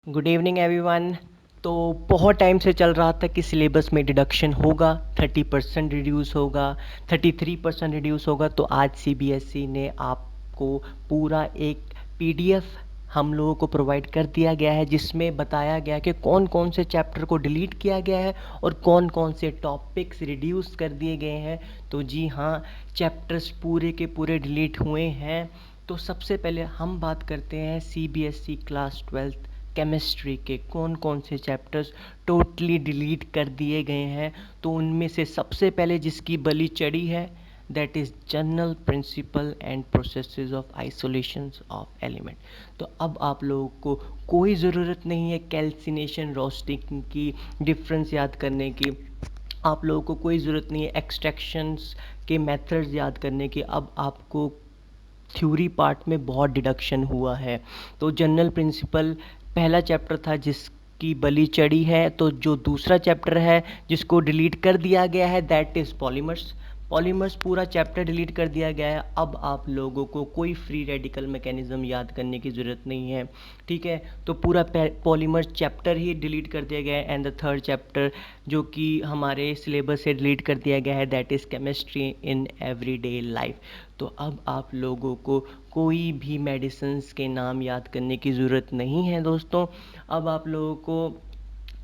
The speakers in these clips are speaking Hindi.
Good evening everyone. तो बहुत टाइम से चल रहा था कि सिलेबस में डिडक्शन होगा, 30% रिड्यूस होगा, 33% रिड्यूस होगा। तो आज सीबीएसई ने आपको पूरा एक पीडीएफ हम लोगों को प्रोवाइड कर दिया गया है, जिसमें बताया गया कि कौन कौन से चैप्टर को डिलीट किया गया है और कौन कौन से टॉपिक्स रिड्यूस कर दिए गए हैं। तो जी हाँ, चैप्टर्स पूरे के पूरे डिलीट हुए हैं। तो सबसे पहले हम बात करते हैं सीबीएसई क्लास 12th केमिस्ट्री के कौन कौन से चैप्टर्स टोटली डिलीट कर दिए गए हैं। तो उनमें से सबसे पहले जिसकी बलि चढ़ी है, that is general principle and processes of isolations of element. तो अब आप लोगों को कोई ज़रूरत नहीं है कैल्सिनेशन रोस्टिंग की, डिफरेंस याद करने की। आप लोगों को कोई ज़रूरत नहीं है एक्सट्रैक्शंस के मेथड्स याद करने की। अब आपको थ्योरी पार्ट में बहुत डिडक्शन हुआ है। तो जनरल प्रिंसिपल पहला चैप्टर था जिसकी बलि चढ़ी है। तो जो दूसरा चैप्टर है जिसको डिलीट कर दिया गया है, दैट इज़ पॉलीमर्स। पॉलीमर्स पूरा चैप्टर डिलीट कर दिया गया है। अब आप लोगों को कोई फ्री रेडिकल मैकेनिज्म याद करने की ज़रूरत नहीं है, ठीक है। तो पूरा पॉलीमर चैप्टर ही डिलीट कर दिया गया है। एंड द थर्ड चैप्टर जो कि हमारे सिलेबस से डिलीट कर दिया गया है, that is chemistry in everyday life. तो अब आप लोगों को कोई भी मेडिसिन्स के नाम याद करने की ज़रूरत नहीं है दोस्तों। अब आप लोगों को,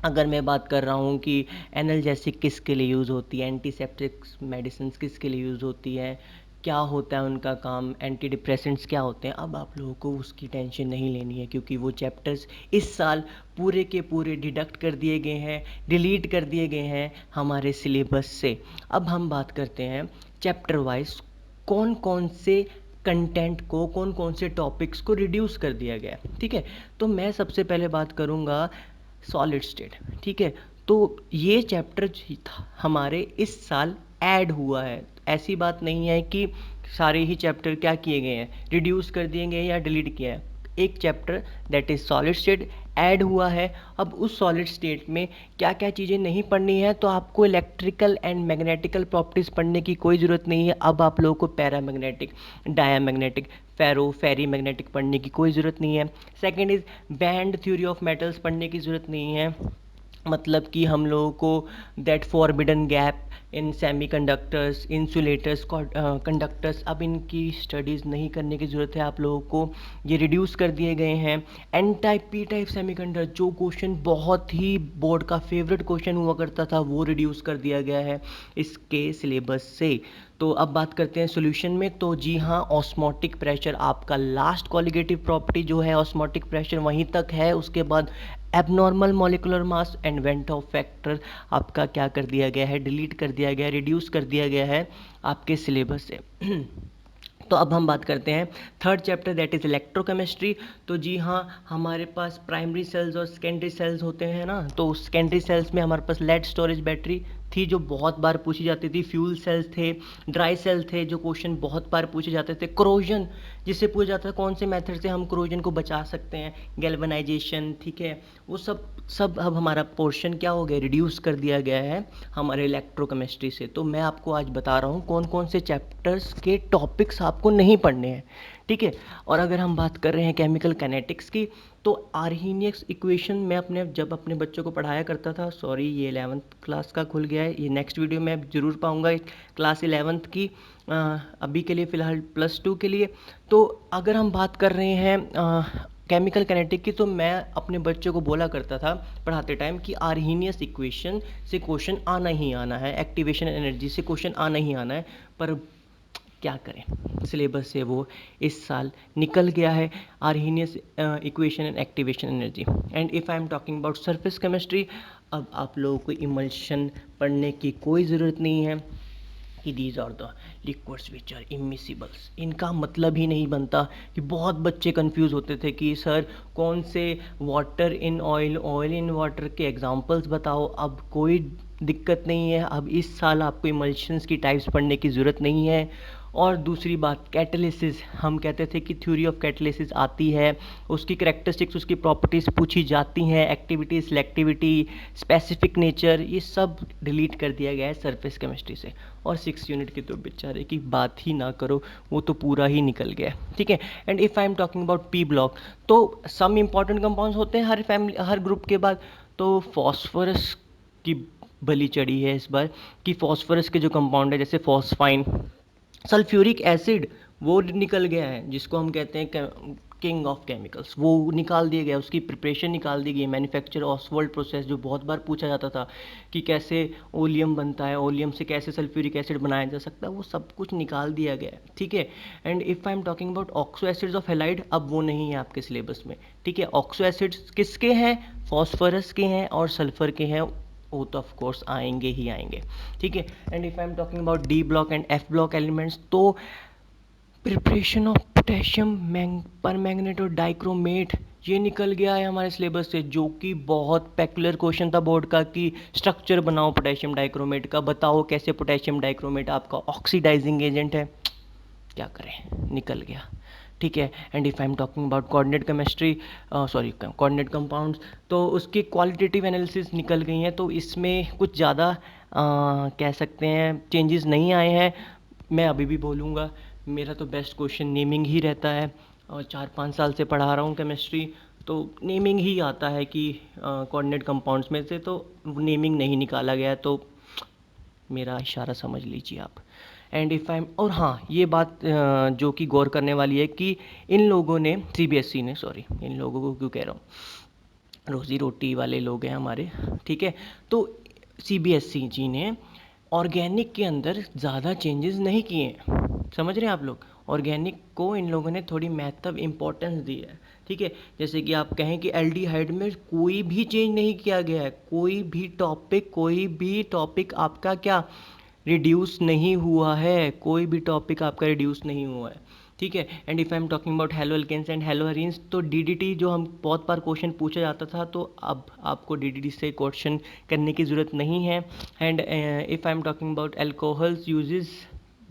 अगर मैं बात कर रहा हूँ कि एनाल्जेसिक किसके लिए यूज़ होती है, एंटीसेप्टिक्स मेडिसिन्स किसके लिए यूज़ होती है, क्या होता है उनका काम, एंटी डिप्रेसेंट्स क्या होते हैं, अब आप लोगों को उसकी टेंशन नहीं लेनी है, क्योंकि वो चैप्टर्स इस साल पूरे के पूरे डिडक्ट कर दिए गए हैं, डिलीट कर दिए गए हैं हमारे सिलेबस से। अब हम बात करते हैं चैप्टर वाइज कौन कौन से कंटेंट को, कौन कौन से टॉपिक्स को रिड्यूस कर दिया गया है, ठीक है। तो मैं सबसे पहले बात करूँगा सॉलिड स्टेट, ठीक है। तो ये चैप्टर हमारे इस साल ऐड हुआ है। ऐसी बात नहीं है कि सारे ही चैप्टर क्या किए गए हैं, रिड्यूस कर दिए गए हैं या डिलीट किया है। एक chapter that is solid state add हुआ है। अब उस सॉलिड स्टेट में क्या क्या चीज़ें नहीं पढ़नी है, तो आपको इलेक्ट्रिकल एंड मैग्नेटिकल प्रॉपर्टीज़ पढ़ने की कोई ज़रूरत नहीं है। अब आप लोगों को पैरामैग्नेटिक, डायामैग्नेटिक, फेरी मैग्नेटिक पढ़ने की कोई ज़रूरत नहीं है। Second is band theory of metals पढ़ने की ज़रूरत नहीं है। मतलब कि हम लोगों को that forbidden gap in semiconductors, insulators, conductors, अब इनकी स्टडीज़ नहीं करने की ज़रूरत है आप लोगों को, ये रिड्यूस कर दिए गए हैं। N type P type semiconductor जो क्वेश्चन बहुत ही बोर्ड का फेवरेट क्वेश्चन हुआ करता था, वो रिड्यूस कर दिया गया है इसके सिलेबस से। तो अब बात करते हैं सॉल्यूशन में। तो जी हाँ, ऑस्मोटिक प्रेशर आपका लास्ट कॉलिगेटिव प्रॉपर्टी जो है ऑस्मोटिक प्रेशर वहीं तक है। उसके बाद abnormal molecular mass and went of factor आपका क्या कर दिया गया है, डिलीट कर दिया गया है, रिड्यूस कर दिया गया है आपके सिलेबस से। तो अब हम बात करते हैं third chapter that is electrochemistry. तो जी हाँ, हमारे पास प्राइमरी सेल्स और सेकेंडरी सेल्स होते हैं ना। तो सेकेंडरी सेल्स में हमारे पास लेड स्टोरेज बैटरी थी जो बहुत बार पूछी जाती थी, फ्यूल सेल्स थे, ड्राई सेल थे जो क्वेश्चन बहुत बार पूछे जाते थे, क्रोजन जिससे पूछा जाता है कौन से मेथड से हम क्रोजन को बचा सकते हैं, गैल्वेनाइजेशन, ठीक है। वो सब सब अब हमारा पोर्शन क्या हो गया, रिड्यूस कर दिया गया है हमारे इलेक्ट्रोकेमिस्ट्री से। तो मैं आपको आज बता रहा हूँ कौन कौन से चैप्टर्स के टॉपिक्स आपको नहीं पढ़ने हैं, ठीक है। और अगर हम बात कर रहे हैं केमिकल काइनेटिक्स की, तो आर्हीनियस इक्वेशन मैं जब अपने बच्चों को पढ़ाया करता था, सॉरी ये 11th क्लास का खुल गया है, ये नेक्स्ट वीडियो में ज़रूर पाऊँगा क्लास 11th की। अभी के लिए फ़िलहाल +2 के लिए। तो अगर हम बात कर रहे हैं केमिकल काइनेटिक की, तो मैं अपने बच्चों को बोला करता था पढ़ाते टाइम कि आर्हीनियस इक्वेशन से क्वेश्चन आना ही आना है, एक्टिवेशन एनर्जी से क्वेश्चन आना ही आना है। पर क्या करें, सिलेबस से वो इस साल निकल गया है, Arrhenius equation and activation energy. And if I am talking about surface chemistry, अब आप लोगों को इमल्शन पढ़ने की कोई ज़रूरत नहीं है कि these are the liquids which are immiscibles. इनका मतलब ही नहीं बनता कि बहुत बच्चे कंफ्यूज होते थे कि सर कौन से water in oil, oil in water के एग्जांपल्स बताओ। अब कोई दिक्कत नहीं है, अब इस साल आपको इमल्शंस की टाइप्स पढ़ने की ज़रूरत नहीं है। और दूसरी बात कैटालिसिस, हम कहते थे कि थ्योरी ऑफ कैटालिसिस आती है, उसकी करैक्टरिस्टिक्स, उसकी प्रॉपर्टीज़ पूछी जाती हैं, एक्टिविटी, सिलेक्टिविटी, स्पेसिफिक नेचर, ये सब डिलीट कर दिया गया है सरफेस केमिस्ट्री से। और 6 यूनिट की तो बेचारे की बात ही ना करो, वो तो पूरा ही निकल गया है, ठीक है। And if I am talking about P block, तो सम इम्पॉर्टेंट कंपाउंड्स होते हैं हर फैमिली, हर ग्रुप के बाद। तो फॉस्फोरस की बलि चढ़ी है इस बार कि फॉस्फोरस के जो कंपाउंड है जैसे फॉस्फाइन, सल्फ्यूरिक एसिड, वो निकल गया है, जिसको हम कहते हैं किंग ऑफ केमिकल्स, वो निकाल दिया गया, उसकी प्रिपरेशन निकाल दी गई। मैन्युफैक्चर ऑसवाल्ड प्रोसेस जो बहुत बार पूछा जाता था कि कैसे ओलियम बनता है, ओलियम से कैसे सल्फ्यूरिक एसिड बनाया जा सकता है, वो सब कुछ निकाल दिया गया है, ठीक है। And if I am talking about oxo acids of halide, अब वो नहीं है आपके सिलेबस में, ठीक है। ऑक्सो एसिड्स किसके हैं? फॉस्फोरस के हैं और सल्फर के हैं, वो तो ऑफ कोर्स आएंगे ही आएंगे, ठीक है। And if I am talking about D block and F block elements, तो प्रिपरेशन ऑफ पोटेशियम पर मैग्नेट और डाइक्रोमेट, ये निकल गया है हमारे सिलेबस से, जो कि बहुत पेकुलर क्वेश्चन था बोर्ड का कि स्ट्रक्चर बनाओ पोटेशियम डाइक्रोमेट का, बताओ कैसे पोटेशियम डाइक्रोमेट आपका ऑक्सीडाइजिंग एजेंट है। क्या करें, निकल गया, ठीक है। And if I am talking about coordinate chemistry, sorry coordinate compounds, तो उसकी क्वालिटेटिव एनालिसिस निकल गई हैं, तो इसमें कुछ ज़्यादा कह सकते हैं चेंजेस नहीं आए हैं। मैं अभी भी बोलूँगा, मेरा तो बेस्ट क्वेश्चन नेमिंग ही रहता है, और 4-5 साल से पढ़ा रहा हूँ केमिस्ट्री, तो नेमिंग ही आता है कि कोऑर्डिनेट कंपाउंड्स में से तो नेमिंग नहीं निकाला गया, तो मेरा इशारा समझ लीजिए आप। एंड इफ़ आई एम, और हाँ ये बात जो कि गौर करने वाली है कि इन लोगों ने, सीबीएसई ने, सॉरी इन लोगों को क्यों कह रहा हूँ, रोज़ी रोटी वाले लोग हैं हमारे, ठीक है। तो सीबीएसई जी ने ऑर्गेनिक के अंदर ज़्यादा चेंजेस नहीं किए हैं, समझ रहे हैं आप लोग। ऑर्गेनिक को इन लोगों ने थोड़ी महत्व इम्पोर्टेंस दी है, ठीक है। जैसे कि आप कहें कि एल्डिहाइड में कोई भी चेंज नहीं किया गया है, कोई भी टॉपिक आपका क्या रिड्यूस नहीं हुआ है, कोई भी टॉपिक आपका रिड्यूस नहीं हुआ है, ठीक है। And if I am talking about haloalkanes and haloarenes, तो डीडीटी जो हम बहुत बार क्वेश्चन पूछा जाता था, तो अब आपको डीडीटी से क्वेश्चन करने की ज़रूरत नहीं है। And if I am talking about alcohols uses,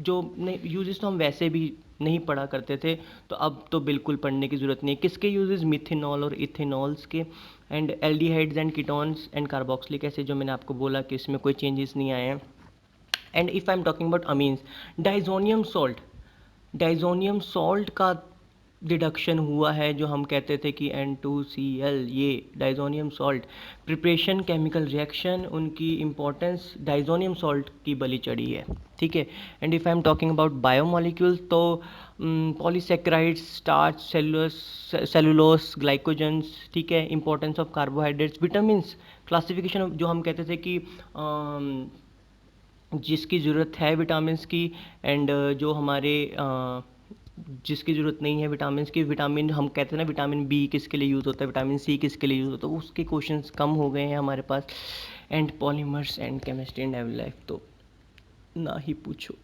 जो नहीं यूजेस तो हम वैसे भी नहीं पढ़ा करते थे, तो अब तो बिल्कुल पढ़ने की ज़रूरत नहीं है। किसके यूजेस? मिथेनॉल और इथेनॉल्स के। And aldehydes and ketones and carboxylic acid, जो मैंने आपको बोला कि इसमें कोई चेंजेस नहीं आए हैं। And if I am talking about amines, diazonium salt, diazonium salt का डिडक्शन हुआ है, जो हम कहते थे कि N2Cl, ये diazonium salt, preparation chemical reaction, उनकी इम्पोर्टेंस डाइजोनियम सॉल्ट की बलि चढ़ी है, ठीक है। And if I am talking about biomolecules, तो पॉलीसेक्राइड्स, स्टार्च, सेलुलोस, ग्लाइकोजन्स, ठीक है। Importance of carbohydrates, vitamins, classification जो हम कहते थे कि जिसकी ज़रूरत है विटामिन्स की, एंड जो हमारे जिसकी ज़रूरत नहीं है विटामिन्स की, विटामिन हम कहते हैं ना, विटामिन बी किसके लिए यूज़ होता है, विटामिन सी किसके लिए यूज़ होता है, उसके क्वेश्चंस कम हो गए हैं हमारे पास। And polymers and chemistry and develop life, तो ना ही पूछो,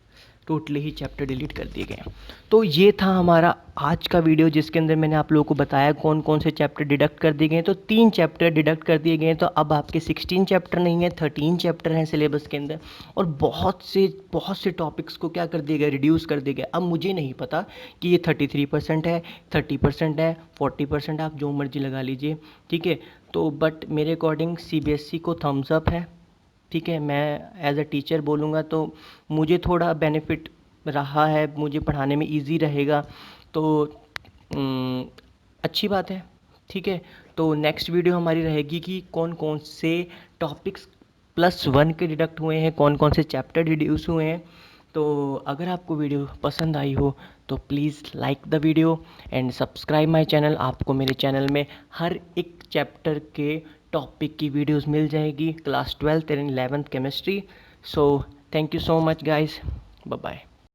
टोटली ही चैप्टर डिलीट कर दिए गए हैं। तो ये था हमारा आज का वीडियो, जिसके अंदर मैंने आप लोगों को बताया कौन कौन से चैप्टर डिडक्ट कर दिए गए हैं। तो 3 चैप्टर डिडक्ट कर दिए गए हैं, तो अब आपके 16 चैप्टर नहीं है, 13 चैप्टर हैं सिलेबस के अंदर। और बहुत से टॉपिक्स को क्या कर दिया गया, रिड्यूस कर दिया गया। अब मुझे नहीं पता कि ये 33% है, 30% है, 40%, आप जो मर्जी लगा लीजिए, ठीक है। तो बट मेरे अकॉर्डिंग सीबीएसई को थम्स अप है, ठीक है। मैं एज अ टीचर बोलूँगा तो मुझे थोड़ा बेनिफिट रहा है, मुझे पढ़ाने में इजी रहेगा, तो अच्छी बात है, ठीक है। तो नेक्स्ट वीडियो हमारी रहेगी कि कौन कौन से टॉपिक्स +1 के डिडक्ट हुए हैं, कौन कौन से चैप्टर रिड्यूस हुए हैं। तो अगर आपको वीडियो पसंद आई हो तो please like the video and subscribe my channel. आपको मेरे चैनल में हर एक चैप्टर के टॉपिक की वीडियोस मिल जाएगी, class 12th and 11th chemistry. So thank you so much guys, bye bye.